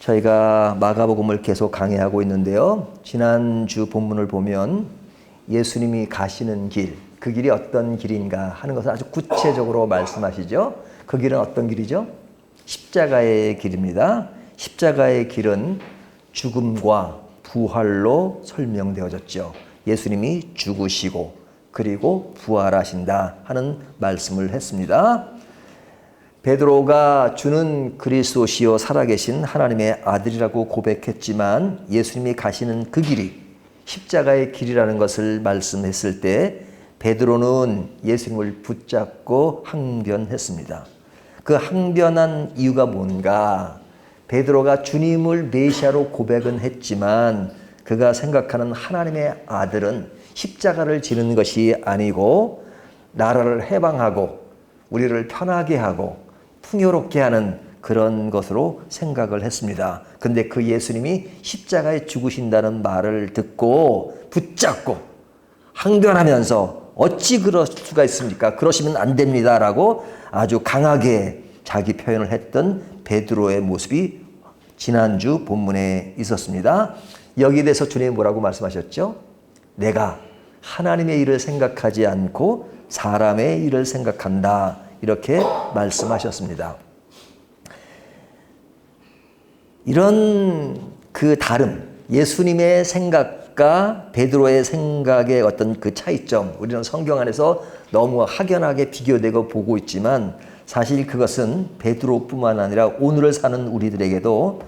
저희가 마가복음을 계속 강해하고 있는데요. 지난주 본문을 보면 예수님이 가시는 길, 그 길이 어떤 길인가 하는 것을 아주 구체적으로 말씀하시죠. 그 길은 어떤 길이죠? 십자가의 길입니다. 십자가의 길은 죽음과 부활로 설명되어졌죠. 예수님이 죽으시고 그리고 부활하신다 하는 말씀을 했습니다. 베드로가 주는 그리스도시요 살아계신 하나님의 아들이라고 고백했지만 예수님이 가시는 그 길이 십자가의 길이라는 것을 말씀했을 때 베드로는 예수님을 붙잡고 항변했습니다. 그 항변한 이유가 뭔가? 베드로가 주님을 메시아로 고백은 했지만 그가 생각하는 하나님의 아들은 십자가를 지는 것이 아니고 나라를 해방하고 우리를 편하게 하고 풍요롭게 하는 그런 것으로 생각을 했습니다. 근데 그 예수님이 십자가에 죽으신다는 말을 듣고 붙잡고 항변하면서 어찌 그럴 수가 있습니까? 그러시면 안 됩니다 라고 아주 강하게 자기 표현을 했던 베드로의 모습이 지난주 본문에 있었습니다. 여기에 대해서 주님이 뭐라고 말씀하셨죠? 내가 하나님의 일을 생각하지 않고 사람의 일을 생각한다. 이렇게 말씀하셨습니다. 이런 그 다름, 예수님의 생각과 베드로의 생각의 어떤 그 차이점, 우리는 성경 안에서 너무 확연하게 비교되고 보고 있지만 사실 그것은 베드로뿐만 아니라 오늘을 사는 우리들에게도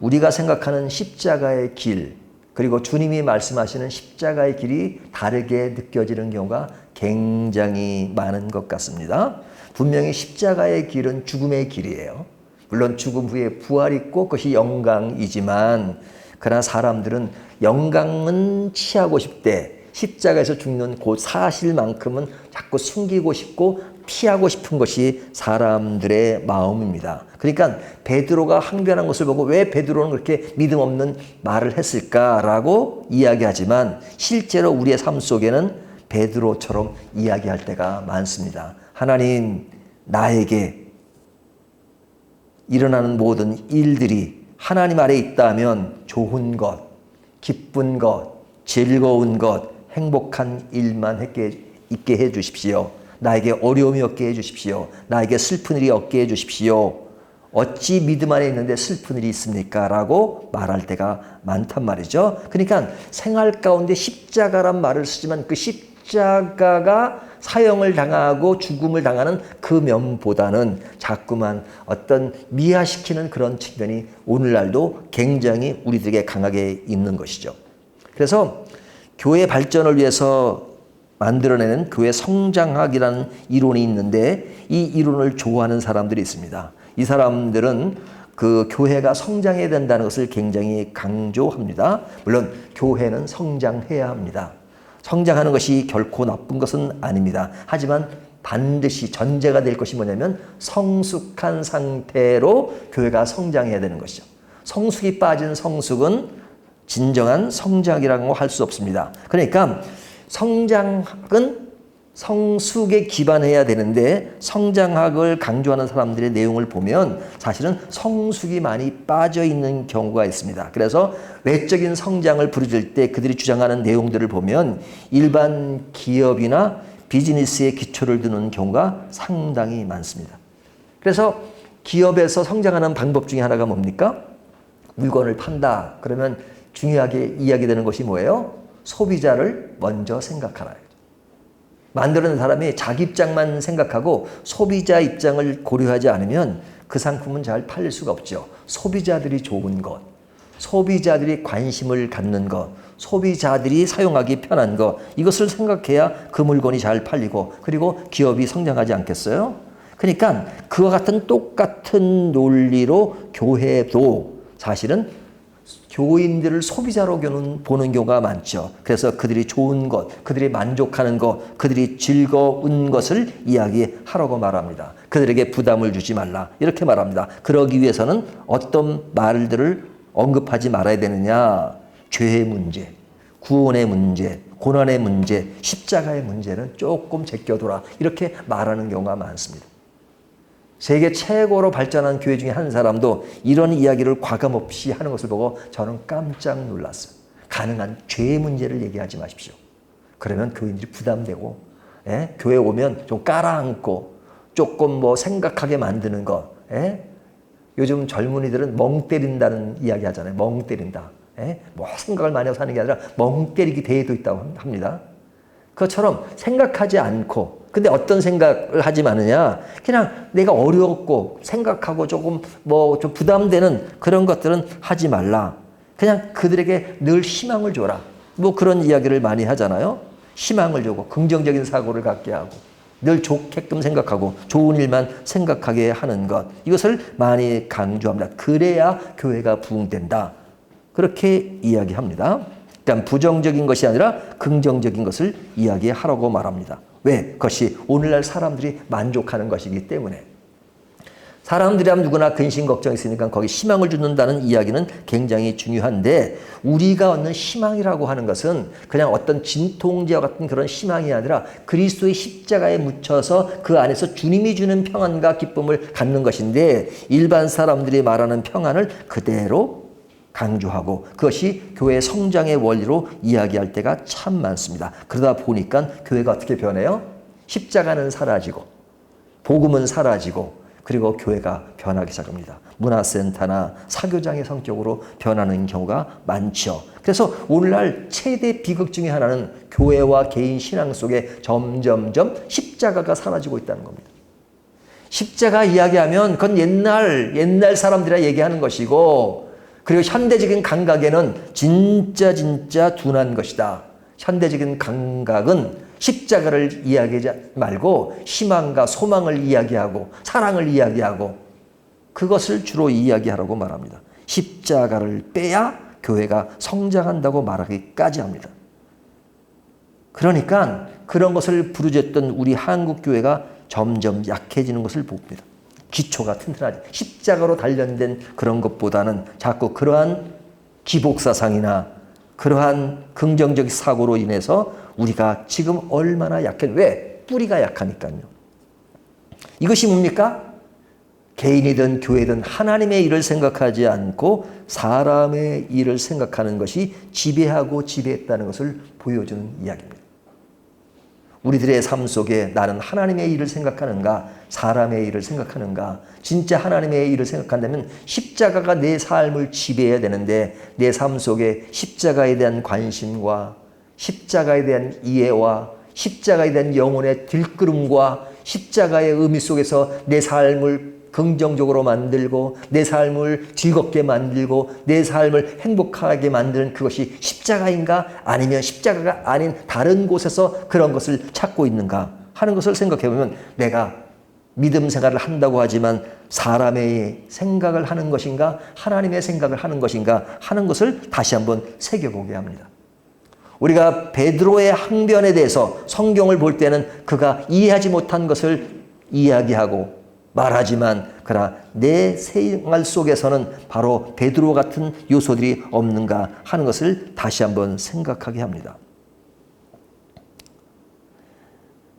우리가 생각하는 십자가의 길, 그리고 주님이 말씀하시는 십자가의 길이 다르게 느껴지는 경우가 굉장히 많은 것 같습니다. 분명히 십자가의 길은 죽음의 길이에요. 물론 죽음 후에 부활이 있고 그것이 영광이지만 그러나 사람들은 영광은 취하고 싶대. 십자가에서 죽는 그 사실만큼은 자꾸 숨기고 싶고 피하고 싶은 것이 사람들의 마음입니다. 그러니까 베드로가 항변한 것을 보고 왜 베드로는 그렇게 믿음 없는 말을 했을까라고 이야기하지만 실제로 우리의 삶 속에는 베드로처럼 이야기할 때가 많습니다. 하나님, 나에게 일어나는 모든 일들이 하나님 아래 있다면 좋은 것, 기쁜 것, 즐거운 것, 행복한 일만 있게 해 주십시오. 나에게 어려움이 없게 해 주십시오. 나에게 슬픈 일이 없게 해 주십시오. 어찌 믿음 안에 있는데 슬픈 일이 있습니까? 라고 말할 때가 많단 말이죠. 그러니까 생활 가운데 십자가란 말을 쓰지만 그 십자가가 사형을 당하고 죽음을 당하는 그 면보다는 자꾸만 어떤 미화시키는 그런 측면이 오늘날도 굉장히 우리들에게 강하게 있는 것이죠. 그래서 교회 발전을 위해서 만들어내는 교회 성장학이라는 이론이 있는데 이 이론을 좋아하는 사람들이 있습니다. 이 사람들은 그 교회가 성장해야 된다는 것을 굉장히 강조합니다. 물론 교회는 성장해야 합니다. 성장하는 것이 결코 나쁜 것은 아닙니다. 하지만 반드시 전제가 될 것이 뭐냐면 성숙한 상태로 교회가 성장해야 되는 것이죠. 성숙이 빠진 성숙은 진정한 성장이라고 할 수 없습니다. 그러니까 성장학은 성숙에 기반해야 되는데 성장학을 강조하는 사람들의 내용을 보면 사실은 성숙이 많이 빠져 있는 경우가 있습니다. 그래서 외적인 성장을 부르짖을 때 그들이 주장하는 내용들을 보면 일반 기업이나 비즈니스의 기초를 두는 경우가 상당히 많습니다. 그래서 기업에서 성장하는 방법 중에 하나가 뭡니까? 물건을 판다. 그러면 중요하게 이야기되는 것이 뭐예요? 소비자를 먼저 생각하라. 만드는 사람이 자기 입장만 생각하고 소비자 입장을 고려하지 않으면 그 상품은 잘 팔릴 수가 없죠. 소비자들이 좋은 것, 소비자들이 관심을 갖는 것, 소비자들이 사용하기 편한 것, 이것을 생각해야 그 물건이 잘 팔리고 그리고 기업이 성장하지 않겠어요? 그러니까 그와 같은 똑같은 논리로 교회도 사실은 교인들을 소비자로 보는 경우가 많죠. 그래서 그들이 좋은 것, 그들이 만족하는 것, 그들이 즐거운 것을 이야기하라고 말합니다. 그들에게 부담을 주지 말라 이렇게 말합니다. 그러기 위해서는 어떤 말들을 언급하지 말아야 되느냐? 죄의 문제, 구원의 문제, 고난의 문제, 십자가의 문제는 조금 제껴둬라 이렇게 말하는 경우가 많습니다. 세계 최고로 발전한 교회 중에 한 사람도 이런 이야기를 과감없이 하는 것을 보고 저는 깜짝 놀랐어요. 가능한 죄의 문제를 얘기하지 마십시오. 그러면 교인들이 부담되고, 예? 교회 오면 좀 깔아앉고 조금 뭐 생각하게 만드는 것. 예? 요즘 젊은이들은 멍 때린다는 이야기 하잖아요. 멍 때린다. 예? 뭐 생각을 많이 하고 사는 게 아니라 멍 때리기 대회도 있다고 합니다. 그것처럼 생각하지 않고, 근데 어떤 생각을 하지 마느냐? 그냥 내가 어렵고 생각하고 조금 뭐 좀 부담되는 그런 것들은 하지 말라. 그냥 그들에게 늘 희망을 줘라. 뭐 그런 이야기를 많이 하잖아요. 희망을 주고 긍정적인 사고를 갖게 하고 늘 좋게끔 생각하고 좋은 일만 생각하게 하는 것. 이것을 많이 강조합니다. 그래야 교회가 부흥된다. 그렇게 이야기합니다. 그러니까 부정적인 것이 아니라 긍정적인 것을 이야기하라고 말합니다. 왜? 그것이 오늘날 사람들이 만족하는 것이기 때문에. 사람들이 하면 누구나 근심 걱정이 있으니까 거기 희망을 주는다는 이야기는 굉장히 중요한데, 우리가 얻는 희망이라고 하는 것은 그냥 어떤 진통제와 같은 그런 희망이 아니라 그리스도의 십자가에 묻혀서 그 안에서 주님이 주는 평안과 기쁨을 갖는 것인데, 일반 사람들이 말하는 평안을 그대로 강조하고 그것이 교회 성장의 원리로 이야기할 때가 참 많습니다. 그러다 보니까 교회가 어떻게 변해요? 십자가는 사라지고 복음은 사라지고 그리고 교회가 변하기 시작합니다. 문화센터나 사교장의 성격으로 변하는 경우가 많죠. 그래서 오늘날 최대 비극 중에 하나는 교회와 개인 신앙 속에 점점점 십자가가 사라지고 있다는 겁니다. 십자가 이야기하면 그건 옛날 사람들이 얘기하는 것이고, 그리고 현대적인 감각에는 진짜 둔한 것이다. 현대적인 감각은 십자가를 이야기하지 말고 희망과 소망을 이야기하고 사랑을 이야기하고 그것을 주로 이야기하라고 말합니다. 십자가를 빼야 교회가 성장한다고 말하기까지 합니다. 그러니까 그런 것을 부르짖던 우리 한국 교회가 점점 약해지는 것을 봅니다. 기초가 튼튼하지. 십자가로 단련된 그런 것보다는 자꾸 그러한 기복사상이나 그러한 긍정적 사고로 인해서 우리가 지금 얼마나 약해. 왜? 뿌리가 약하니까요. 이것이 뭡니까? 개인이든 교회든 하나님의 일을 생각하지 않고 사람의 일을 생각하는 것이 지배하고 지배했다는 것을 보여주는 이야기입니다. 우리들의 삶 속에 나는 하나님의 일을 생각하는가, 사람의 일을 생각하는가. 진짜 하나님의 일을 생각한다면 십자가가 내 삶을 지배해야 되는데, 내 삶 속에 십자가에 대한 관심과 십자가에 대한 이해와 십자가에 대한 영혼의 들끓음과 십자가의 의미 속에서 내 삶을 긍정적으로 만들고 내 삶을 즐겁게 만들고 내 삶을 행복하게 만드는 그것이 십자가인가, 아니면 십자가가 아닌 다른 곳에서 그런 것을 찾고 있는가 하는 것을 생각해 보면, 내가 믿음 생활을 한다고 하지만 사람의 생각을 하는 것인가 하나님의 생각을 하는 것인가 하는 것을 다시 한번 새겨보게 합니다. 우리가 베드로의 항변에 대해서 성경을 볼 때는 그가 이해하지 못한 것을 이야기하고 말하지만, 그러나 내 생활 속에서는 바로 베드로 같은 요소들이 없는가 하는 것을 다시 한번 생각하게 합니다.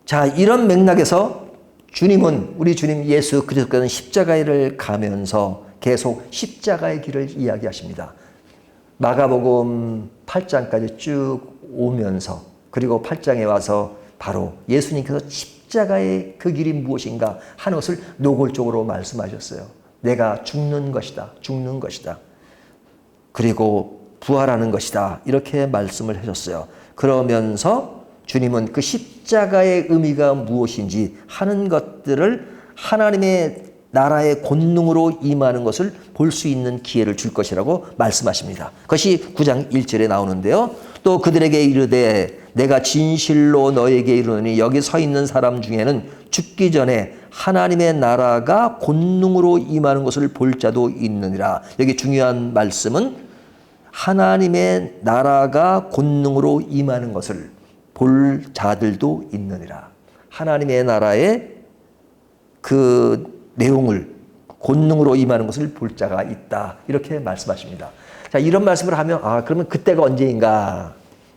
자, 이런 맥락에서 주님은, 우리 주님 예수 그리스도께서는 십자가를 가면서 계속 십자가의 길을 이야기하십니다. 마가복음 8장까지 쭉 오면서, 그리고 8장에 와서 바로 예수님께서 십자가의 그 길이 무엇인가 하는 것을 노골적으로 말씀하셨어요. 내가 죽는 것이다. 죽는 것이다. 그리고 부활하는 것이다. 이렇게 말씀을 하셨어요. 그러면서 주님은 그 십자가의 의미가 무엇인지 하는 것들을 하나님의 나라의 권능으로 임하는 것을 볼 수 있는 기회를 줄 것이라고 말씀하십니다. 그것이 9장 1절에 나오는데요. 또 그들에게 이르되 내가 진실로 너에게 이르노니 여기 서 있는 사람 중에는 죽기 전에 하나님의 나라가 권능으로 임하는 것을 볼 자도 있느니라. 여기 중요한 말씀은 하나님의 나라가 권능으로 임하는 것을 볼 자들도 있느니라. 하나님의 나라의 그 내용을 권능으로 임하는 것을 볼 자가 있다. 이렇게 말씀하십니다. 자, 이런 말씀을 하면 그러면 그때가 언제인가?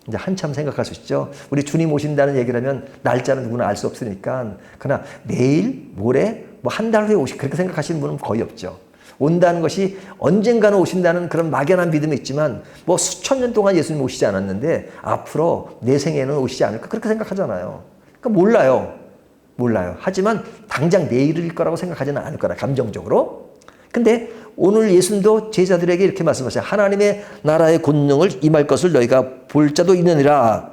이제 한참 생각할 수 있죠. 우리 주님 오신다는 얘기를 하면 날짜는 누구나 알 수 없으니까 그러나 내일, 모레, 뭐 한 달 후에 그렇게 생각하시는 분은 거의 없죠. 온다는 것이 언젠가는 오신다는 그런 막연한 믿음이 있지만 뭐 수천 년 동안 예수님 오시지 않았는데 앞으로 내 생에는 오시지 않을까 그렇게 생각하잖아요. 그러니까 몰라요. 하지만 당장 내일일 거라고 생각하지는 않을 거라 감정적으로. 근데 오늘 예수님도 제자들에게 이렇게 말씀하세요. 하나님의 나라의 권능을 임할 것을 너희가 볼 자도 있느니라.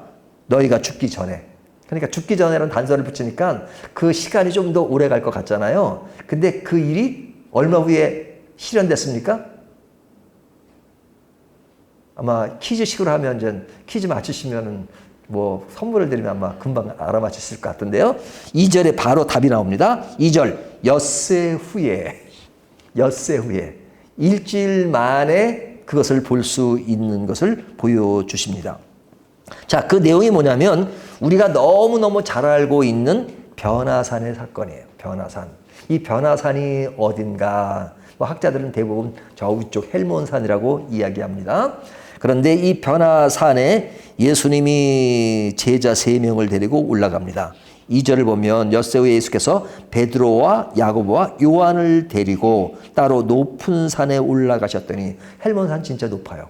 너희가 죽기 전에. 그러니까 죽기 전에라는 단서를 붙이니까 그 시간이 좀 더 오래 갈 것 같잖아요. 근데 그 일이 얼마 후에 실현됐습니까? 아마 퀴즈식으로 하면 이제 퀴즈 맞추시면은 뭐 선물을 드리면 아마 금방 알아맞히실 것 같은데요. 2절에 바로 답이 나옵니다. 2절 엿새 후에 일주일 만에 그것을 볼 수 있는 것을 보여주십니다. 자, 그 내용이 뭐냐면 우리가 너무너무 잘 알고 있는 변화산의 사건이에요. 변화산. 이 변화산이 어딘가 뭐 학자들은 대부분 저 위쪽 헬몬산이라고 이야기합니다. 그런데 이 변화산에 예수님이 제자 3명을 데리고 올라갑니다. 2절을 보면 엿새 후에 예수께서 베드로와 야고보와 요한을 데리고 따로 높은 산에 올라가셨더니 헬몬산 진짜 높아요.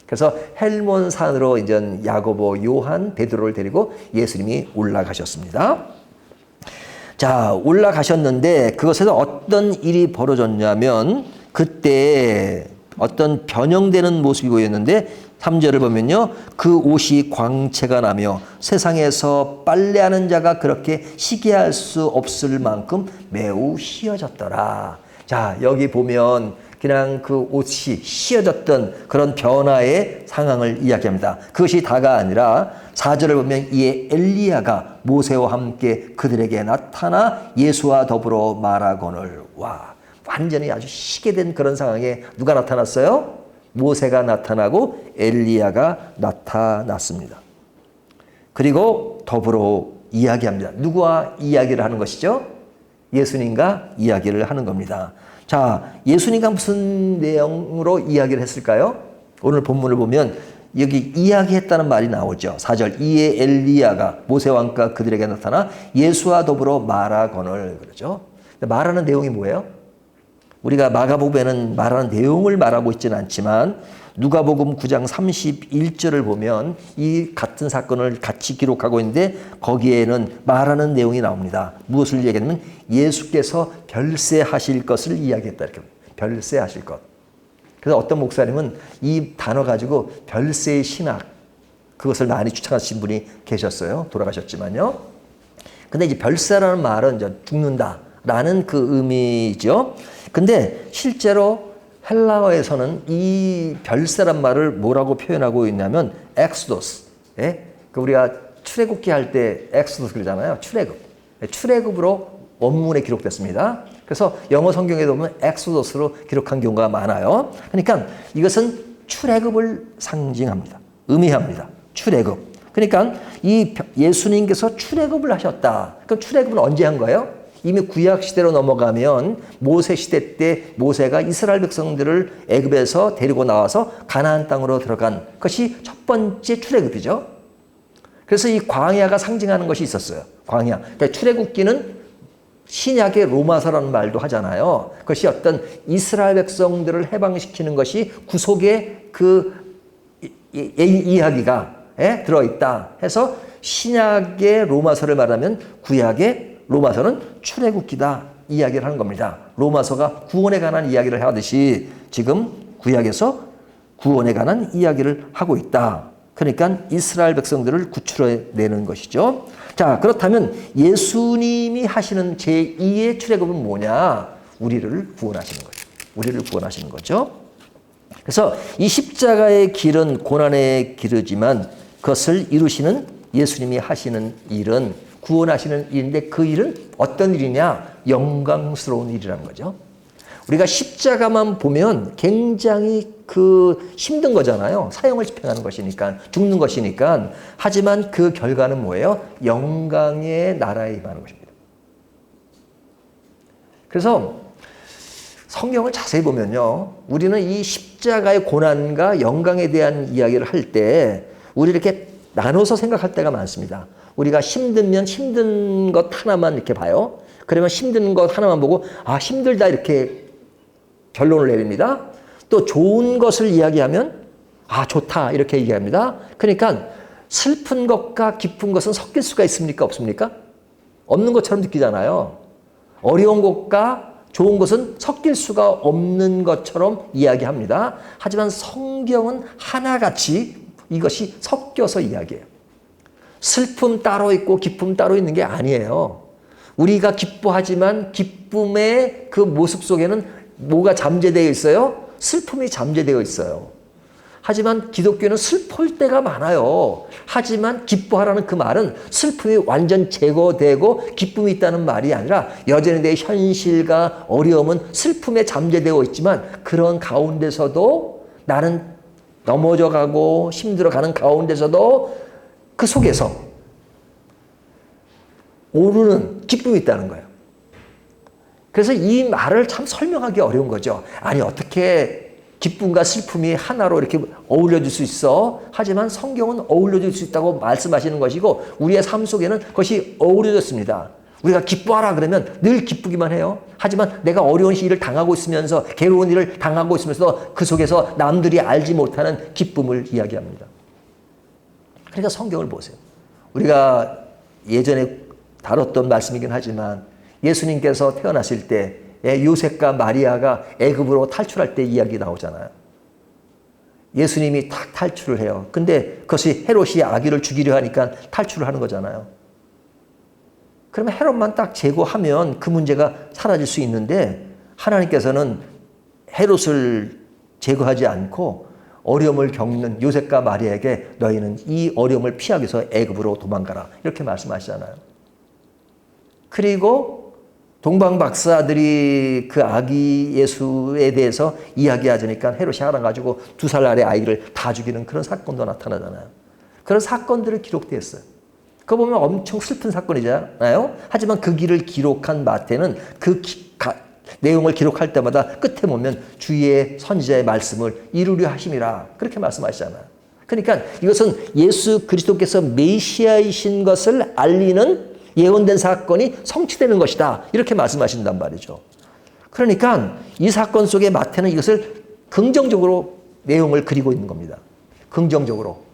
그래서 헬몬산으로 이제 야고보, 요한, 베드로를 데리고 예수님이 올라가셨습니다. 자, 올라가셨는데 그것에서 어떤 일이 벌어졌냐면 그때 어떤 변형되는 모습이 보였는데 3절을 보면요. 그 옷이 광채가 나며 세상에서 빨래하는 자가 그렇게 시기할 수 없을 만큼 매우 희어졌더라. 자, 여기 보면 그냥 그 옷이 휘어졌던 그런 변화의 상황을 이야기합니다. 그것이 다가 아니라 4절을 보면 이에 엘리야가 모세와 함께 그들에게 나타나 예수와 더불어 말하거늘. 와, 완전히 아주 시게 된 그런 상황에 누가 나타났어요? 모세가 나타나고 엘리야가 나타났습니다. 그리고 더불어 이야기합니다. 누구와 이야기를 하는 것이죠? 예수님과 이야기를 하는 겁니다. 자, 예수님과 무슨 내용으로 이야기를 했을까요? 오늘 본문을 보면 여기 이야기했다는 말이 나오죠. 4절 이에 엘리야가 모세와 함께 그들에게 나타나 예수와 더불어 말하거늘 그러죠. 말하는 내용이 뭐예요? 우리가 마가복음에는 말하는 내용을 말하고 있지는 않지만 누가복음 9장 31절을 보면 이 같은 사건을 같이 기록하고 있는데 거기에는 말하는 내용이 나옵니다. 무엇을 얘기하냐면 예수께서 별세하실 것을 이야기했다. 이렇게 별세하실 것. 그래서 어떤 목사님은 이 단어 가지고 별세의 신학 그것을 많이 추천하신 분이 계셨어요. 돌아가셨지만요. 근데 이제 별세라는 말은 이제 죽는다라는 그 의미죠. 근데 실제로 헬라어에서는 이 별세란 말을 뭐라고 표현하고 있냐면 엑소더스. 예? 우리가 출애굽기 할 때 엑소더스 그러잖아요. 출애굽으로 원문에 기록됐습니다. 그래서 영어 성경에 보면 엑소더스로 기록한 경우가 많아요. 그러니까 이것은 출애굽을 상징합니다. 의미합니다. 출애굽. 그러니까 이 예수님께서 출애굽을 하셨다. 그럼 출애굽은 언제 한 거예요? 이미 구약 시대로 넘어가면 모세 시대 때 모세가 이스라엘 백성들을 애굽에서 데리고 나와서 가나안 땅으로 들어간 것이 첫 번째 출애굽이죠. 그래서 이 광야가 상징하는 것이 있었어요. 광야. 그러니까 출애굽기는 신약의 로마서라는 말도 하잖아요. 그것이 어떤 이스라엘 백성들을 해방시키는 것이 구속의 그 이야기가 들어있다 해서 신약의 로마서를 말하면 구약의 로마서는 출애굽기다 이야기를 하는 겁니다. 로마서가 구원에 관한 이야기를 하듯이 지금 구약에서 구원에 관한 이야기를 하고 있다. 그러니까 이스라엘 백성들을 구출해내는 것이죠. 자, 그렇다면 예수님이 하시는 제2의 출애굽은 뭐냐? 우리를 구원하시는 거죠. 우리를 구원하시는 거죠. 그래서 이 십자가의 길은 고난의 길이지만 그것을 이루시는 예수님이 하시는 일은 구원하시는 일인데 그 일은 어떤 일이냐? 영광스러운 일이라는 거죠. 우리가 십자가만 보면 굉장히 그 힘든 거잖아요. 사형을 집행하는 것이니까, 죽는 것이니까. 하지만 그 결과는 뭐예요? 영광의 나라에 임하는 것입니다. 그래서 성경을 자세히 보면요. 우리는 이 십자가의 고난과 영광에 대한 이야기를 할 때 우리 이렇게 나눠서 생각할 때가 많습니다. 우리가 힘들면 힘든 것 하나만 이렇게 봐요. 그러면 힘든 것 하나만 보고 아 힘들다 이렇게 결론을 내립니다. 또 좋은 것을 이야기하면 아 좋다 이렇게 얘기합니다. 그러니까 슬픈 것과 기쁜 것은 섞일 수가 있습니까? 없습니까? 없는 것처럼 느끼잖아요. 어려운 것과 좋은 것은 섞일 수가 없는 것처럼 이야기합니다. 하지만 성경은 하나같이 이것이 섞여서 이야기해요. 슬픔 따로 있고 기쁨 따로 있는 게 아니에요. 우리가 기뻐하지만 기쁨의 그 모습 속에는 뭐가 잠재되어 있어요? 슬픔이 잠재되어 있어요. 하지만 기독교는 슬플 때가 많아요. 하지만 기뻐하라는 그 말은 슬픔이 완전 제거되고 기쁨이 있다는 말이 아니라 여전히 내 현실과 어려움은 슬픔에 잠재되어 있지만 그런 가운데서도 나는 넘어져가고 힘들어가는 가운데서도 그 속에서 오르는 기쁨이 있다는 거예요. 그래서 이 말을 참 설명하기 어려운 거죠. 아니 어떻게 기쁨과 슬픔이 하나로 이렇게 어울려질 수 있어? 하지만 성경은 어울려질 수 있다고 말씀하시는 것이고 우리의 삶 속에는 그것이 어우러졌습니다. 우리가 기뻐하라 그러면 늘 기쁘기만 해요. 하지만 내가 어려운 일을 당하고 있으면서 괴로운 일을 당하고 있으면서 그 속에서 남들이 알지 못하는 기쁨을 이야기합니다. 그러니까 성경을 보세요. 우리가 예전에 다뤘던 말씀이긴 하지만 예수님께서 태어나실 때 요셉과 마리아가 애굽으로 탈출할 때 이야기 나오잖아요. 예수님이 딱 탈출을 해요. 근데 그것이 헤롯이 아기를 죽이려 하니까 탈출을 하는 거잖아요. 그러면 헤롯만 딱 제거하면 그 문제가 사라질 수 있는데 하나님께서는 헤롯을 제거하지 않고 어려움을 겪는 요셉과 마리아에게 너희는 이 어려움을 피하기 위해서 애굽으로 도망가라 이렇게 말씀하시잖아요. 그리고 동방 박사들이 그 아기 예수에 대해서 이야기하자니까 헤롯이 알아가지고 2살 아래 아이를 다 죽이는 그런 사건도 나타나잖아요. 그런 사건들을 기록되었어요. 그거 보면 엄청 슬픈 사건이잖아요. 하지만 그 길을 기록한 마태는 그 내용을 기록할 때마다 끝에 보면 주의 선지자의 말씀을 이루려 하심이라 그렇게 말씀하시잖아요. 그러니까 이것은 예수 그리스도께서 메시아이신 것을 알리는 예언된 사건이 성취되는 것이다. 이렇게 말씀하신단 말이죠. 그러니까 이 사건 속에 마태는 이것을 긍정적으로 내용을 그리고 있는 겁니다. 긍정적으로.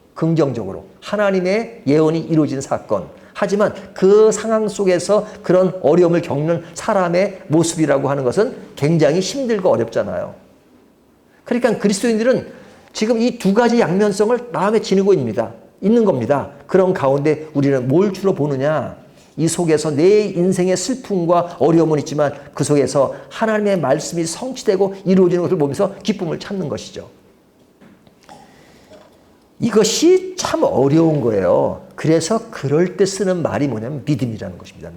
하나님의 예언이 이루어진 사건. 하지만 그 상황 속에서 그런 어려움을 겪는 사람의 모습이라고 하는 것은 굉장히 힘들고 어렵잖아요. 그러니까 그리스도인들은 지금 이 두 가지 양면성을 마음에 지니고 있는 겁니다. 그런 가운데 우리는 뭘 주로 보느냐? 이 속에서 내 인생의 슬픔과 어려움은 있지만 그 속에서 하나님의 말씀이 성취되고 이루어지는 것을 보면서 기쁨을 찾는 것이죠. 이것이 참 어려운 거예요. 그래서 그럴 때 쓰는 말이 뭐냐면 믿음이라는 것입니다.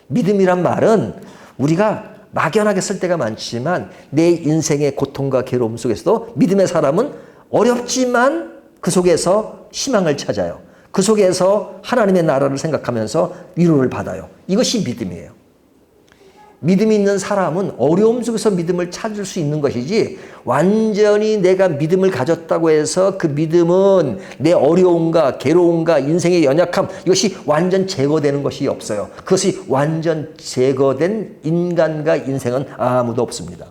믿음이란 말은 우리가 막연하게 쓸 때가 많지만 내 인생의 고통과 괴로움 속에서도 믿음의 사람은 어렵지만 그 속에서 희망을 찾아요. 그 속에서 하나님의 나라를 생각하면서 위로를 받아요. 이것이 믿음이에요. 믿음이 있는 사람은 어려움 속에서 믿음을 찾을 수 있는 것이지 완전히 내가 믿음을 가졌다고 해서 그 믿음은 내 어려움과 괴로움과 인생의 연약함 이것이 완전 제거되는 것이 없어요. 그것이 완전 제거된 인간과 인생은 아무도 없습니다.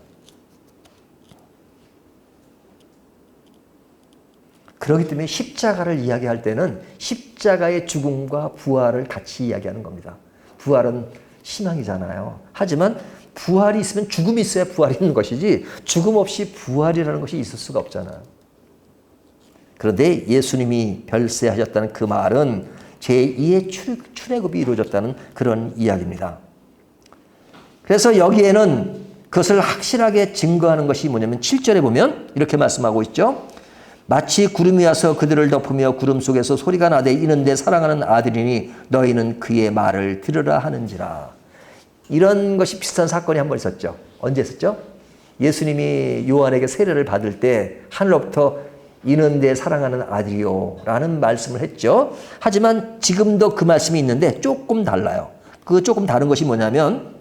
그렇기 때문에 십자가를 이야기할 때는 십자가의 죽음과 부활을 같이 이야기하는 겁니다. 부활은 희망이잖아요. 하지만 부활이 있으면 죽음이 있어야 부활이 있는 것이지 죽음 없이 부활이라는 것이 있을 수가 없잖아요. 그런데 예수님이 별세하셨다는 그 말은 제2의 출애굽이 이루어졌다는 그런 이야기입니다. 그래서 여기에는 그것을 확실하게 증거하는 것이 뭐냐면 7절에 보면 이렇게 말씀하고 있죠. 마치 구름이 와서 그들을 덮으며 구름 속에서 소리가 나되 이는 내 사랑하는 아들이니 너희는 그의 말을 들으라 하는지라. 이런 것이 비슷한 사건이 한 번 있었죠. 언제 있었죠? 예수님이 요한에게 세례를 받을 때 하늘로부터 이는 내 사랑하는 아들이요 라는 말씀을 했죠. 하지만 지금도 그 말씀이 있는데 조금 달라요. 그 조금 다른 것이 뭐냐면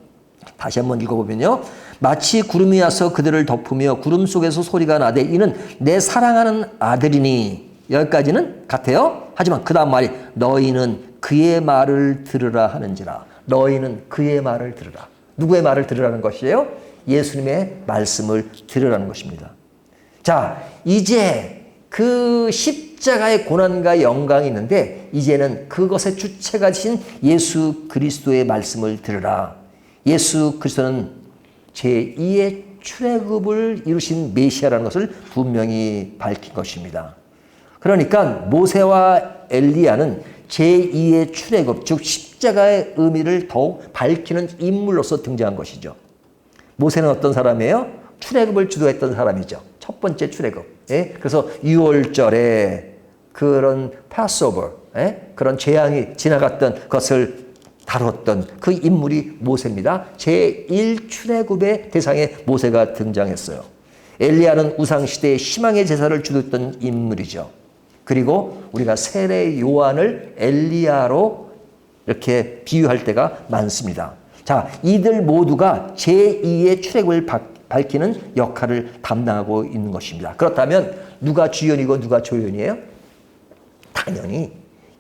다시 한번 읽어보면요. 마치 구름이 와서 그들을 덮으며 구름 속에서 소리가 나되 이는 내 사랑하는 아들이니 여기까지는 같아요. 하지만 그 다음 말이 너희는 그의 말을 들으라 하는지라. 너희는 그의 말을 들으라. 누구의 말을 들으라는 것이에요? 예수님의 말씀을 들으라는 것입니다. 자, 이제 그 십자가의 고난과 영광이 있는데 이제는 그것의 주체가 되신 예수 그리스도의 말씀을 들으라. 예수 그리스도는 제2의 출애굽을 이루신 메시아라는 것을 분명히 밝힌 것입니다. 그러니까 모세와 엘리야는 제2의 출애굽, 즉 십자가의 의미를 더욱 밝히는 인물로서 등장한 것이죠. 모세는 어떤 사람이에요? 출애굽을 주도했던 사람이죠. 첫 번째 출애굽. 예? 그래서 6월절에 그런 파스오버, 그런 재앙이 지나갔던 것을 다뤘던 그 인물이 모세입니다. 제1출애굽의 대상에 모세가 등장했어요. 엘리야는 우상시대의 희망의 제사를 주도했던 인물이죠. 그리고 우리가 세례 요한을 엘리야로 이렇게 비유할 때가 많습니다. 자, 이들 모두가 제2의 출애굽을 밝히는 역할을 담당하고 있는 것입니다. 그렇다면 누가 주연이고 누가 조연이에요? 당연히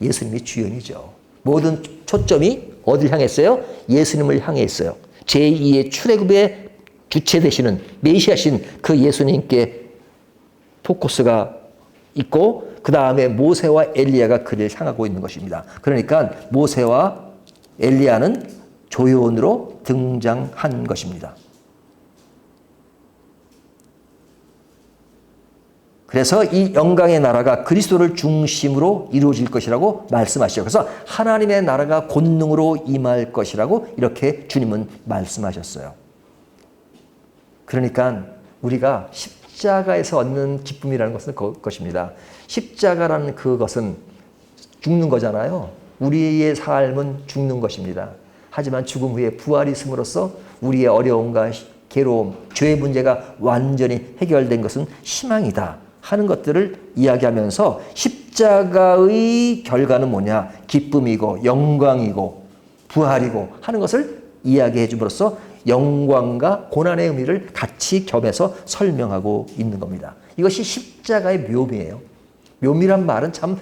예수님이 주연이죠. 모든 초점이 어딜 향했어요? 예수님을 향해 있어요. 제2의 출애굽의 주체 되시는 메시아신 그 예수님께 포커스가 있고 그 다음에 모세와 엘리야가 그를 향하고 있는 것입니다. 그러니까 모세와 엘리야는 조연으로 등장한 것입니다. 그래서 이 영광의 나라가 그리스도를 중심으로 이루어질 것이라고 말씀하시죠. 그래서 하나님의 나라가 권능으로 임할 것이라고 이렇게 주님은 말씀하셨어요. 그러니까 우리가 십자가에서 얻는 기쁨이라는 것은 그것입니다. 십자가라는 그것은 죽는 거잖아요. 우리의 삶은 죽는 것입니다. 하지만 죽음 후에 부활이 있음으로써 우리의 어려움과 괴로움, 죄의 문제가 완전히 해결된 것은 희망이다 하는 것들을 이야기하면서 십자가의 결과는 뭐냐? 기쁨이고 영광이고 부활이고 하는 것을 이야기해 줌으로써 영광과 고난의 의미를 같이 겸해서 설명하고 있는 겁니다. 이것이 십자가의 묘미예요. 묘미란 말은 참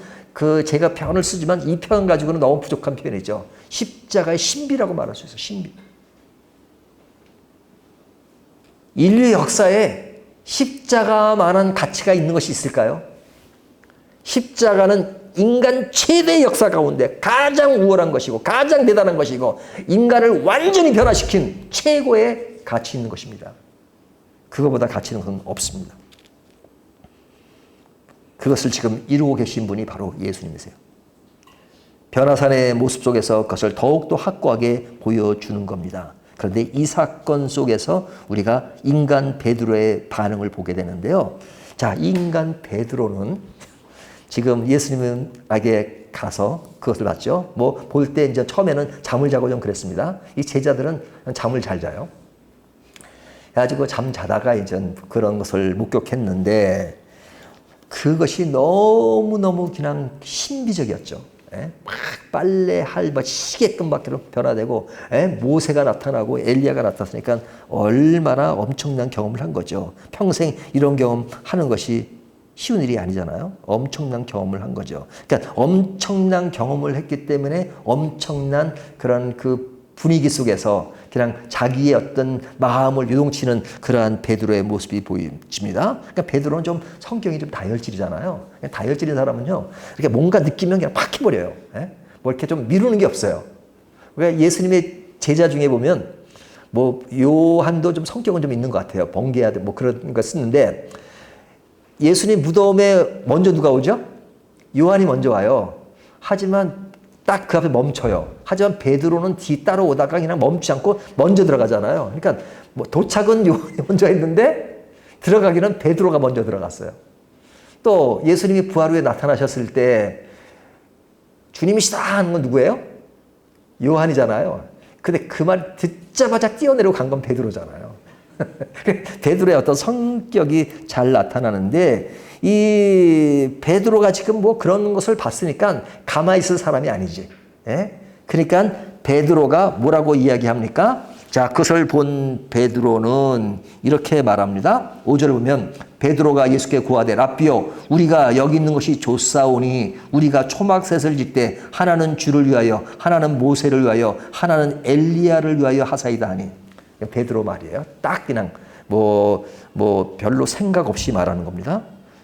제가 표현을 쓰지만 이 표현 가지고는 너무 부족한 표현이죠. 십자가의 신비라고 말할 수 있어요. 신비. 인류 역사에 십자가만한 가치가 있는 것이 있을까요? 십자가는 인간 최대 역사 가운데 가장 우월한 것이고 가장 대단한 것이고 인간을 완전히 변화시킨 최고의 가치 있는 것입니다. 그거보다 가치 있는 것은 없습니다. 그것을 지금 이루고 계신 분이 바로 예수님이세요. 변화산의 모습 속에서 그것을 더욱더 확고하게 보여주는 겁니다. 그런데 이 사건 속에서 우리가 인간 베드로의 반응을 보게 되는데요. 자, 인간 베드로는 지금 예수님에게 가서 그것을 봤죠. 뭐 볼 때 이제 처음에는 잠을 자고 좀 그랬습니다. 이 제자들은 잠을 잘 자요. 그래가지고 잠 자다가 이제 그런 것을 목격했는데 그것이 너무너무 그냥 신비적이었죠. 막 빨래 할바 시계끈밖에 변화되고 모세가 나타나고 엘리야가 나타났으니까 얼마나 엄청난 경험을 한 거죠. 평생 이런 경험하는 것이 쉬운 일이 아니잖아요. 엄청난 경험을 한 거죠. 그러니까 엄청난 경험을 했기 때문에 엄청난 그런 그 분위기 속에서 그냥 자기의 어떤 마음을 요동치는 그러한 베드로의 모습이 보입니다. 그러니까 베드로는 좀 성격이 좀 다혈질이잖아요. 다혈질인 사람은요, 이렇게 뭔가 느끼면 그냥 팍 해버려요. 뭐 이렇게 좀 미루는 게 없어요. 그러니까 예수님의 제자 중에 보면 뭐 요한도 좀 성격은 좀 있는 것 같아요. 번개하듯 뭐 그런 거 쓰는데 예수님 무덤에 먼저 누가 오죠? 요한이 먼저 와요. 하지만 딱 그 앞에 멈춰요. 하지만 베드로는 뒤 따로 오다가 그냥 멈추지 않고 먼저 들어가잖아요. 그러니까 뭐 도착은 요한이 먼저 했는데 들어가기는 베드로가 먼저 들어갔어요. 또 예수님이 부활 후에 나타나셨을 때 주님이시다 하는 건 누구예요? 요한이잖아요. 근데 그 말 듣자마자 뛰어내려 간 건 베드로잖아요. 베드로의 어떤 성격이 잘 나타나는데 이 베드로가 지금 뭐 그런 것을 봤으니까 가만히 있을 사람이 아니지. 그러니까 베드로가 뭐라고 이야기합니까? 자, 그것을 본 베드로는 이렇게 말합니다. 5절을 보면 베드로가 예수께 고하되 라삐여 우리가 여기 있는 것이 좋사오니 우리가 초막셋을 짓되 하나는 주를 위하여 하나는 모세를 위하여 하나는 엘리야를 위하여 하사이다 하니. 베드로 말이에요. 딱 그냥 뭐 별로 생각 없이 말하는 겁니다.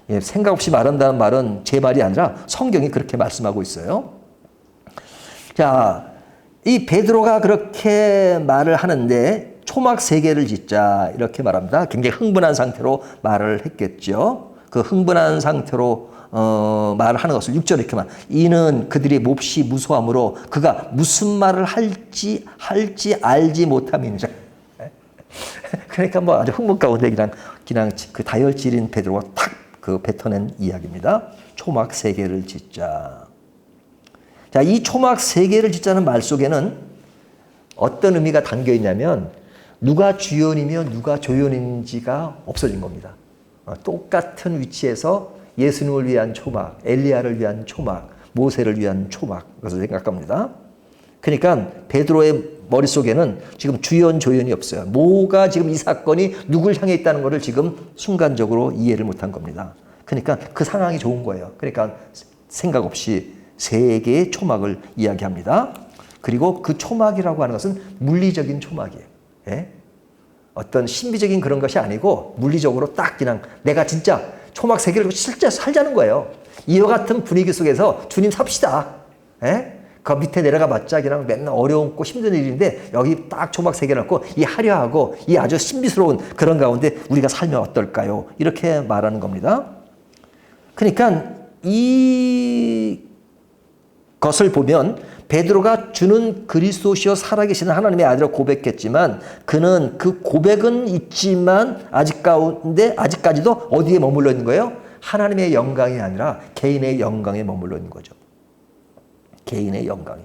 예, 생각 없이 말한다는 말은 제 말이 아니라 성경이 그렇게 말씀하고 있어요. 자, 이 베드로가 그렇게 말을 하는데 초막 3개를 짓자 이렇게 말합니다. 굉장히 흥분한 상태로 말을 했겠죠. 그 흥분한 상태로 말을 하는 것을 6절에 이렇게 말. 이는 그들이 몹시 무소함으로 그가 무슨 말을 할지 알지 못함이니라. 그러니까 뭐 아주 흥분 가운데 그냥 그 다혈질인 베드로가 탁 그 뱉어낸 이야기입니다. 초막 3개를 짓자. 자, 이 초막 3개를 짓자는 말 속에는 어떤 의미가 담겨 있냐면 누가 주연이며 누가 조연인지가 없어진 겁니다. 똑같은 위치에서 예수님을 위한 초막, 엘리야를 위한 초막, 모세를 위한 초막 그것을 생각합니다. 그러니까 베드로의 머릿속에는 지금 주연 조연이 없어요. 뭐가 지금 이 사건이 누굴 향해 있다는 것을 지금 순간적으로 이해를 못한 겁니다. 그러니까 그 상황이 좋은 거예요. 그러니까 생각 없이 3개의 초막을 이야기합니다. 그리고 그 초막이라고 하는 것은 물리적인 초막이에요. 예? 어떤 신비적인 그런 것이 아니고 물리적으로 딱 그냥 내가 진짜 초막 3개를 실제 살자는 거예요. 이와 같은 분위기 속에서 주님 삽시다. 예? 그 밑에 내려가 봤자 그냥 맨날 어려웠고 힘든 일인데 여기 딱 초막 3개 놓고 이 화려하고 이 아주 신비스러운 그런 가운데 우리가 살면 어떨까요? 이렇게 말하는 겁니다. 그러니까 이 것을 보면 베드로가 주는 그리스도시요 살아계시는 하나님의 아들을 고백했지만 그는 그 고백은 있지만 아직까지도 어디에 머물러 있는 거예요? 하나님의 영광이 아니라 개인의 영광에 머물러 있는 거죠. 개인의 영광이.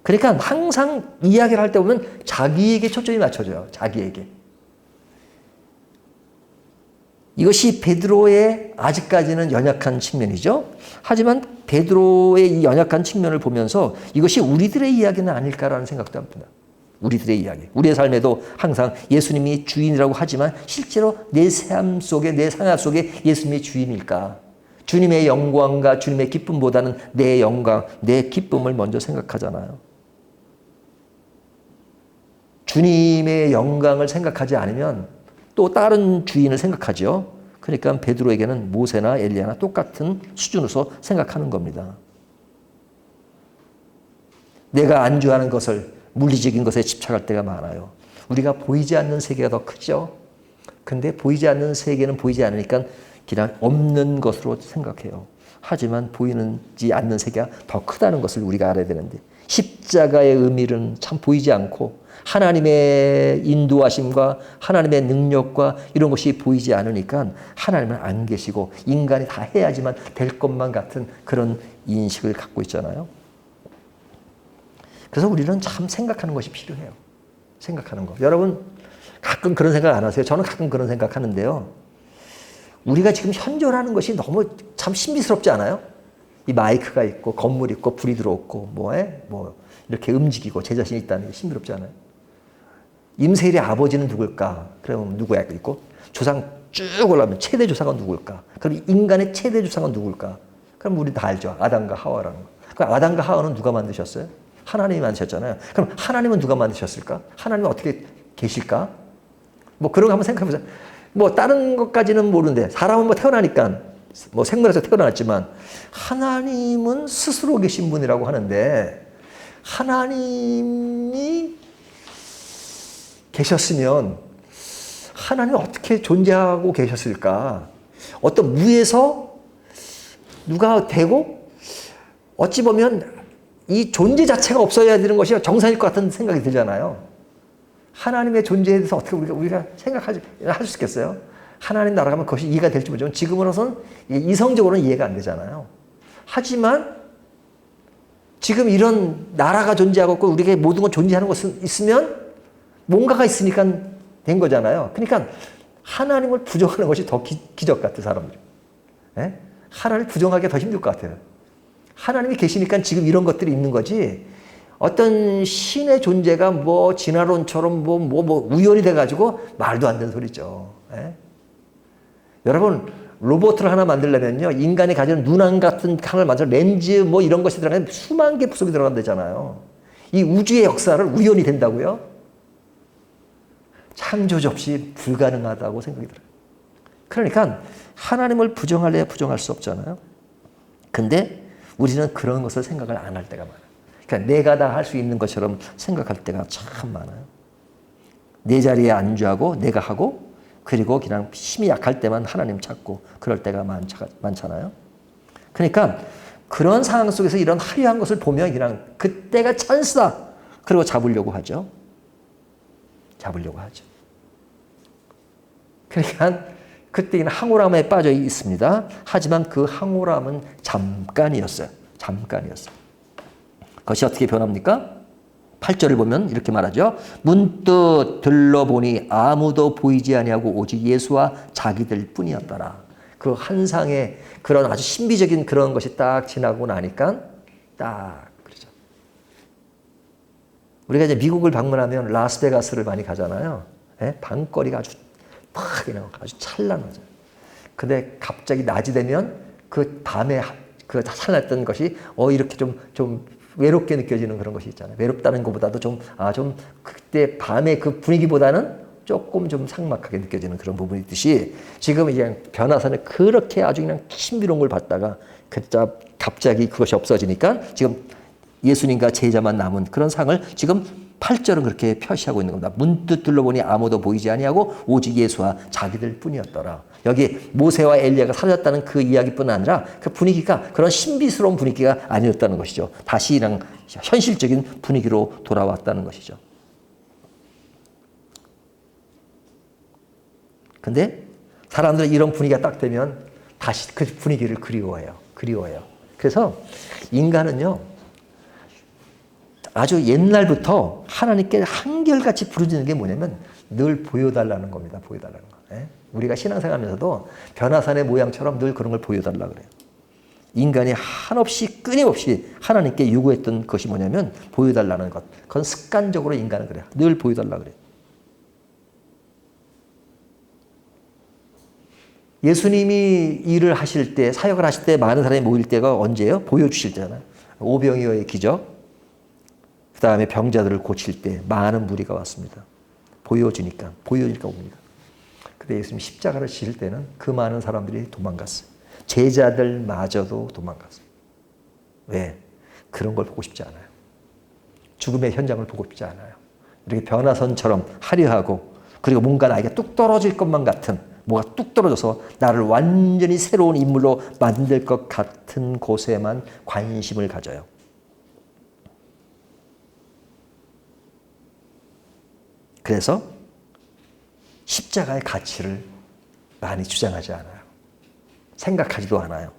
그러니까 항상 이야기를 할 때 보면 자기에게 초점이 맞춰져요. 자기에게. 이것이 베드로의 아직까지는 연약한 측면이죠. 하지만 베드로의 이 연약한 측면을 보면서 이것이 우리들의 이야기는 아닐까라는 생각도 합니다. 우리들의 이야기. 우리의 삶에도 항상 예수님이 주인이라고 하지만 실제로 내 삶 속에, 내 생활 속에 예수님이 주인일까? 주님의 영광과 주님의 기쁨보다는 내 영광, 내 기쁨을 먼저 생각하잖아요. 주님의 영광을 생각하지 않으면 또 다른 주인을 생각하죠. 그러니까 베드로에게는 모세나 엘리야나 똑같은 수준으로서 생각하는 겁니다. 내가 안주하는 것을 물리적인 것에 집착할 때가 많아요. 우리가 보이지 않는 세계가 더 크죠. 근데 보이지 않는 세계는 보이지 않으니까 그냥 없는 것으로 생각해요. 하지만 보이지 않는 세계가 더 크다는 것을 우리가 알아야 되는데 십자가의 의미는 참 보이지 않고 하나님의 인도하심과 하나님의 능력과 이런 것이 보이지 않으니까 하나님은 안 계시고 인간이 다 해야지만 될 것만 같은 그런 인식을 갖고 있잖아요. 그래서 우리는 참 생각하는 것이 필요해요. 생각하는 거. 여러분 가끔 그런 생각 안 하세요? 저는 가끔 그런 생각하는데요. 우리가 지금 현존하는 것이 너무 참 신비스럽지 않아요? 이 마이크가 있고 건물 있고 불이 들어오고 뭐 이렇게 움직이고 제 자신이 있다는 게 신비롭지 않아요? 임세일의 아버지는 누굴까? 그러면 누구야? 있고 조상 쭉 올라가면 최대 조상은 누굴까? 그럼 인간의 최대 조상은 누굴까? 그럼 우리 다 알죠. 아담과 하와라는 거. 그럼 아담과 하와는 누가 만드셨어요? 하나님이 만드셨잖아요. 그럼 하나님은 누가 만드셨을까? 하나님은 어떻게 계실까? 뭐 그런 거 한번 생각해 보세요. 뭐 다른 것까지는 모르는데 사람은 뭐 태어나니까 뭐 생물에서 태어났지만 하나님은 스스로 계신 분이라고 하는데 하나님이 계셨으면 하나님이 어떻게 존재하고 계셨을까? 어떤 무에서 누가 되고 어찌 보면 이 존재 자체가 없어야 되는 것이 정상일 것 같은 생각이 들잖아요. 하나님의 존재에 대해서 어떻게 우리가 할 수 있겠어요? 하나님 나라 가면 그것이 이해가 될지 모르지만 지금으로선 이성적으로는 이해가 안 되잖아요. 하지만 지금 이런 나라가 존재하고 있고 우리에게 모든 것 존재하는 것은 있으면 뭔가가 있으니까 된 거잖아요. 그러니까 하나님을 부정하는 것이 더 기적 같아요, 사람들이. 예? 하나님을 부정하기가 더 힘들 것 같아요. 하나님이 계시니까 지금 이런 것들이 있는 거지 어떤 신의 존재가 뭐 진화론처럼 뭐 우연이 돼가지고 말도 안 되는 소리죠. 예? 여러분, 로봇을 하나 만들려면요, 인간이 가지는 눈안 같은 하나를 만들어 렌즈 뭐 이런 것이 들어가면 수만 개 부속이 들어간다잖아요. 이 우주의 역사를 우연히 된다고요? 창조주 없이 불가능하다고 생각이 들어요. 그러니까 하나님을 부정할래야 부정할 수 없잖아요. 근데 우리는 그런 것을 생각을 안 할 때가 많아요. 그러니까 내가 다 할 수 있는 것처럼 생각할 때가 참 많아요. 내 자리에 안주하고 내가 하고 그리고 그냥 힘이 약할 때만 하나님 찾고 그럴 때가 많잖아요. 그러니까 그런 상황 속에서 이런 화려한 것을 보면 그냥 그때가 찬스다. 그리고 잡으려고 하죠. 잡으려고 하죠. 그러니까 그때 황홀함에 빠져 있습니다. 하지만 그 황홀함은 잠깐이었어요. 잠깐이었어요. 그것이 어떻게 변합니까? 8절을 보면 이렇게 말하죠. 문득 들러보니 아무도 보이지 아니하고 오직 예수와 자기들 뿐이었더라. 그 환상의 그런 아주 신비적인 그런 것이 딱 지나고 나니까 딱 그러죠. 우리가 이제 미국을 방문하면 라스베가스를 많이 가잖아요. 예? 방거리가 아주 팍 그냥 아주 찬란하죠. 근데 갑자기 낮이 되면 그 밤에 그 찬란했던 것이 이렇게 좀 외롭게 느껴지는 그런 것이 있잖아요. 외롭다는 것보다도 좀 그때 밤의 그 분위기보다는 조금 좀 삭막하게 느껴지는 그런 부분이 있듯이 지금 이제 변화산을 그렇게 아주 그냥 신비로운 걸 봤다가 갑자기 그것이 없어지니까 지금 예수님과 제자만 남은 그런 상을 지금 8절은 그렇게 표시하고 있는 겁니다. 문득 둘러보니 아무도 보이지 아니하고 오직 예수와 자기들 뿐이었더라. 여기 모세와 엘리야가 사라졌다는 그 이야기뿐 아니라 그 분위기가 그런 신비스러운 분위기가 아니었다는 것이죠. 다시 그냥 현실적인 분위기로 돌아왔다는 것이죠. 근데 사람들은 이런 분위기가 딱 되면 다시 그 분위기를 그리워해요. 그래서 인간은요, 아주 옛날부터 하나님께 한결같이 부르짖는 게 뭐냐면 늘 보여달라는 겁니다. 보여달라는 거. 예? 우리가 신앙생활하면서도 변화산의 모양처럼 늘 그런 걸 보여달라 그래요. 인간이 한없이 끊임없이 하나님께 요구했던 것이 뭐냐면 보여달라는 것. 그건 습관적으로 인간은 그래요. 늘 보여달라 그래요. 예수님이 일을 하실 때, 사역을 하실 때 많은 사람이 모일 때가 언제예요? 보여주실 때잖아요. 오병이어의 기적. 그 다음에 병자들을 고칠 때 많은 무리가 왔습니다. 보여주니까 옵니다. 근데 예수님 십자가를 지실 때는 그 많은 사람들이 도망갔어요. 제자들마저도 도망갔어요. 왜? 그런 걸 보고 싶지 않아요. 죽음의 현장을 보고 싶지 않아요. 이렇게 변화선처럼 화려하고 그리고 뭔가 나에게 뚝 떨어질 것만 같은 뭐가 뚝 떨어져서 나를 완전히 새로운 인물로 만들 것 같은 곳에만 관심을 가져요. 그래서 십자가의 가치를 많이 주장하지 않아요. 생각하지도 않아요.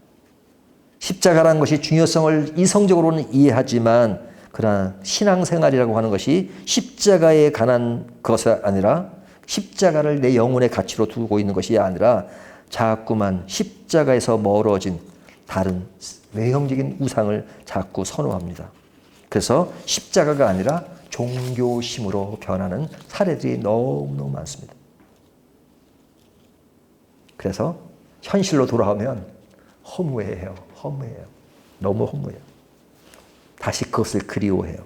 십자가라는 것이 중요성을 이성적으로는 이해하지만 그러나 신앙생활이라고 하는 것이 십자가에 관한 것이 아니라 십자가를 내 영혼의 가치로 두고 있는 것이 아니라 자꾸만 십자가에서 멀어진 다른 외형적인 우상을 자꾸 선호합니다. 그래서 십자가가 아니라 종교심으로 변하는 사례들이 너무너무 많습니다. 그래서 현실로 돌아오면 허무해요. 너무 허무해요. 다시 그것을 그리워해요.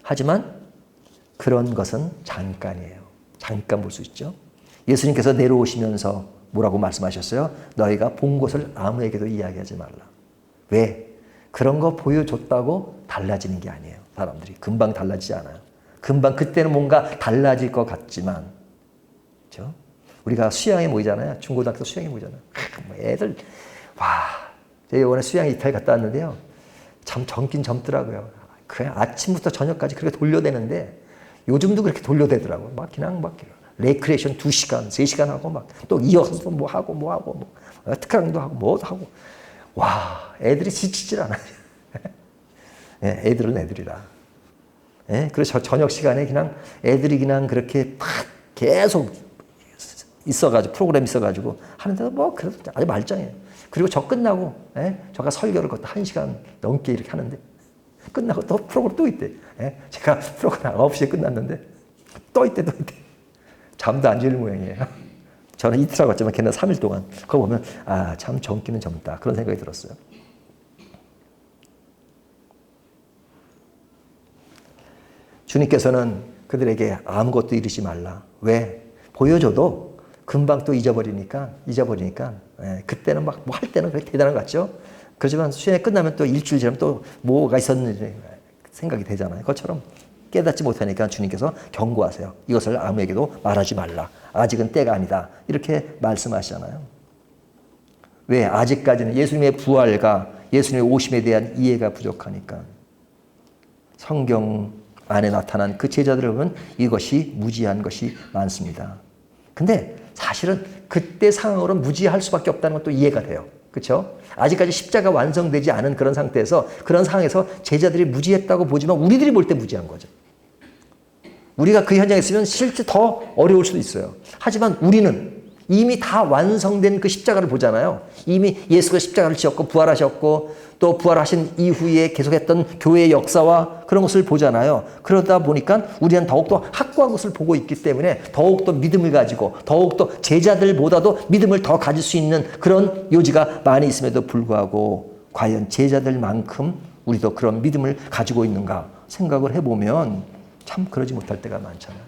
하지만 그런 것은 잠깐이에요. 잠깐 볼 수 있죠. 예수님께서 내려오시면서 뭐라고 말씀하셨어요? 너희가 본 것을 아무에게도 이야기하지 말라. 왜? 그런 거 보여줬다고 달라지는 게 아니에요. 사람들이 금방 달라지지 않아요. 금방 그때는 뭔가 달라질 것 같지만, 그렇죠? 우리가 수양회 모이잖아요. 중고등학교 수양회 모이잖아요. 애들 제가 이번에 수양 이탈 갔다 왔는데요. 참 젊긴 젊더라고요. 그냥 아침부터 저녁까지 그렇게 돌려대는데 요즘도 그렇게 돌려대더라고요. 그냥 레크레이션 2시간, 3시간 하고 또 이어서 뭐 하고 특강도 하고 뭐도 하고. 애들이 지치질 않아요. 예, 애들은 애들이라. 예, 그래서 저녁 시간에 그냥 애들이 그냥 그렇게 계속 있어가지고 프로그램 있어가지고 하는데도 그래도 아주 말짱해요. 그리고 저 끝나고 저가 설교를 그것도 1시간 넘게 이렇게 하는데 끝나고 또 프로그램 또 있대. 예? 제가 프로그램 9시에 끝났는데 또 있대. 잠도 안 잘 모양이에요. 저는 이틀 하고 갔지만 걔는 3일 동안. 그거 보면 참 젊기는 젊다. 그런 생각이 들었어요. 주님께서는 그들에게 아무것도 이르지 말라. 왜? 보여줘도 금방 또 잊어버리니까 그때는 막 뭐 할 때는 그렇게 대단한 것 같죠? 그렇지만 수련회 끝나면 또 일주일 지나면 또 뭐가 있었는지 생각이 되잖아요. 그것처럼 깨닫지 못하니까 주님께서 경고하세요. 이것을 아무에게도 말하지 말라. 아직은 때가 아니다. 이렇게 말씀하시잖아요. 왜? 아직까지는 예수님의 부활과 예수님의 오심에 대한 이해가 부족하니까. 성경 안에 나타난 그 제자들을 보면 이것이 무지한 것이 많습니다. 근데 사실은 그때 상황으로 무지할 수밖에 없다는 것도 이해가 돼요. 그렇죠? 아직까지 십자가 완성되지 않은 그런 상태에서 그런 상황에서 제자들이 무지했다고 보지만 우리들이 볼 때 무지한 거죠. 우리가 그 현장에 있으면 실제 더 어려울 수도 있어요. 하지만 우리는 이미 다 완성된 그 십자가를 보잖아요. 이미 예수가 십자가를 지었고 부활하셨고 또 부활하신 이후에 계속했던 교회의 역사와 그런 것을 보잖아요. 그러다 보니까 우리는 더욱더 확고한 것을 보고 있기 때문에 더욱더 믿음을 가지고 더욱더 제자들보다도 믿음을 더 가질 수 있는 그런 요지가 많이 있음에도 불구하고 과연 제자들만큼 우리도 그런 믿음을 가지고 있는가 생각을 해보면 참 그러지 못할 때가 많잖아요.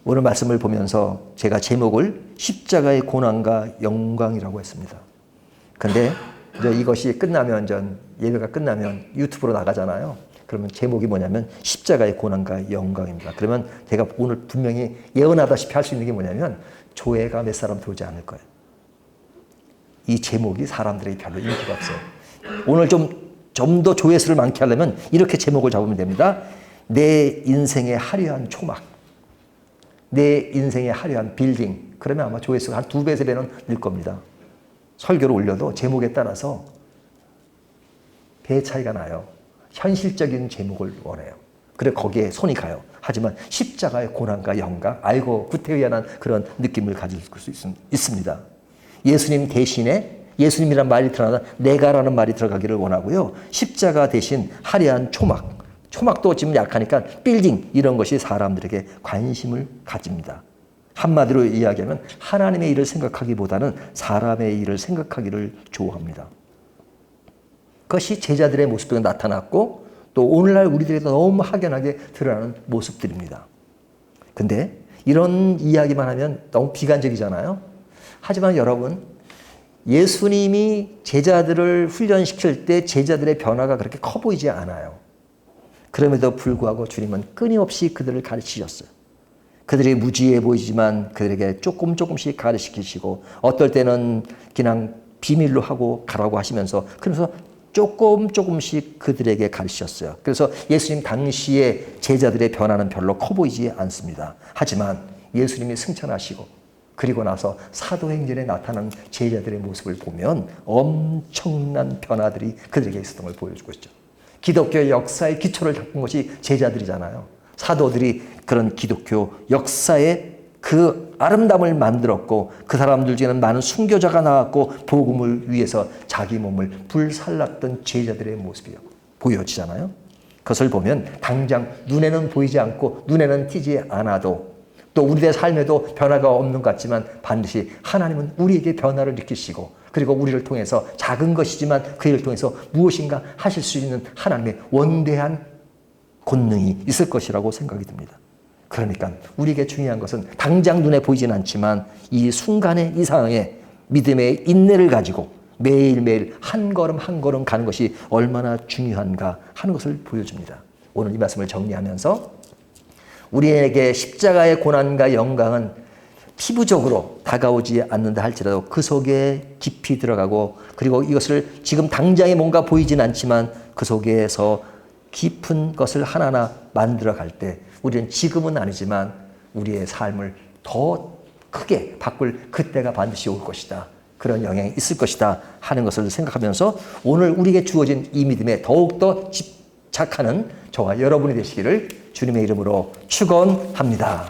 오늘 말씀을 보면서 제가 제목을 십자가의 고난과 영광이라고 했습니다. 근데 이제 이것이 끝나면 예배가 끝나면 유튜브로 나가잖아요. 그러면 제목이 뭐냐면 십자가의 고난과 영광입니다. 그러면 제가 오늘 분명히 예언하다시피 할 수 있는 게 뭐냐면 조회가 몇 사람 들어오지 않을 거예요. 이 제목이 사람들에게 별로 인기가 없어요. 오늘 좀 더 조회수를 많게 하려면 이렇게 제목을 잡으면 됩니다. 내 인생의 화려한 초막. 내 인생의 화려한 빌딩. 그러면 아마 조회수가 한 2배, 3배는 늘 겁니다. 설교를 올려도 제목에 따라서 배 차이가 나요. 현실적인 제목을 원해요. 그래 거기에 손이 가요. 하지만 십자가의 고난과 영광, 알고 구태의연한 그런 느낌을 가질 수 있습니다. 예수님 대신에 예수님이란 말이 들어가다 내가라는 말이 들어가기를 원하고요. 십자가 대신 화려한 초막. 초막도 지금 약하니까 빌딩 이런 것이 사람들에게 관심을 가집니다. 한마디로 이야기하면 하나님의 일을 생각하기보다는 사람의 일을 생각하기를 좋아합니다. 그것이 제자들의 모습으로 나타났고 또 오늘날 우리들에게 너무 확연하게 드러나는 모습들입니다. 근데 이런 이야기만 하면 너무 비관적이잖아요. 하지만 여러분 예수님이 제자들을 훈련시킬 때 제자들의 변화가 그렇게 커 보이지 않아요. 그럼에도 불구하고 주님은 끊임없이 그들을 가르치셨어요. 그들이 무지해 보이지만 그들에게 조금씩 가르치시고 어떨 때는 그냥 비밀로 하고 가라고 하시면서 그래서 조금씩 그들에게 가르치셨어요. 그래서 예수님 당시에 제자들의 변화는 별로 커 보이지 않습니다. 하지만 예수님이 승천하시고 그리고 나서 사도행전에 나타난 제자들의 모습을 보면 엄청난 변화들이 그들에게 있었던 걸 보여주고 있죠. 기독교 역사의 기초를 잡은 것이 제자들이잖아요. 사도들이 그런 기독교 역사의 그 아름다움을 만들었고 그 사람들 중에는 많은 순교자가 나왔고 복음을 위해서 자기 몸을 불살랐던 제자들의 모습이 보여지잖아요. 그것을 보면 당장 눈에는 보이지 않고 눈에는 튀지 않아도 또 우리의 삶에도 변화가 없는 것 같지만 반드시 하나님은 우리에게 변화를 일으키시고 그리고 우리를 통해서 작은 것이지만 그 일을 통해서 무엇인가 하실 수 있는 하나님의 원대한 권능이 있을 것이라고 생각이 듭니다. 그러니까 우리에게 중요한 것은 당장 눈에 보이진 않지만 이 순간의 이 상황에 믿음의 인내를 가지고 매일매일 한 걸음 한 걸음 가는 것이 얼마나 중요한가 하는 것을 보여줍니다. 오늘 이 말씀을 정리하면서 우리에게 십자가의 고난과 영광은 피부적으로 다가오지 않는다 할지라도 그 속에 깊이 들어가고 그리고 이것을 지금 당장에 뭔가 보이진 않지만 그 속에서 깊은 것을 하나하나 만들어 갈 때 우리는 지금은 아니지만 우리의 삶을 더 크게 바꿀 그때가 반드시 올 것이다. 그런 영향이 있을 것이다 하는 것을 생각하면서 오늘 우리에게 주어진 이 믿음에 더욱더 집착하는 저와 여러분이 되시기를 주님의 이름으로 축원합니다.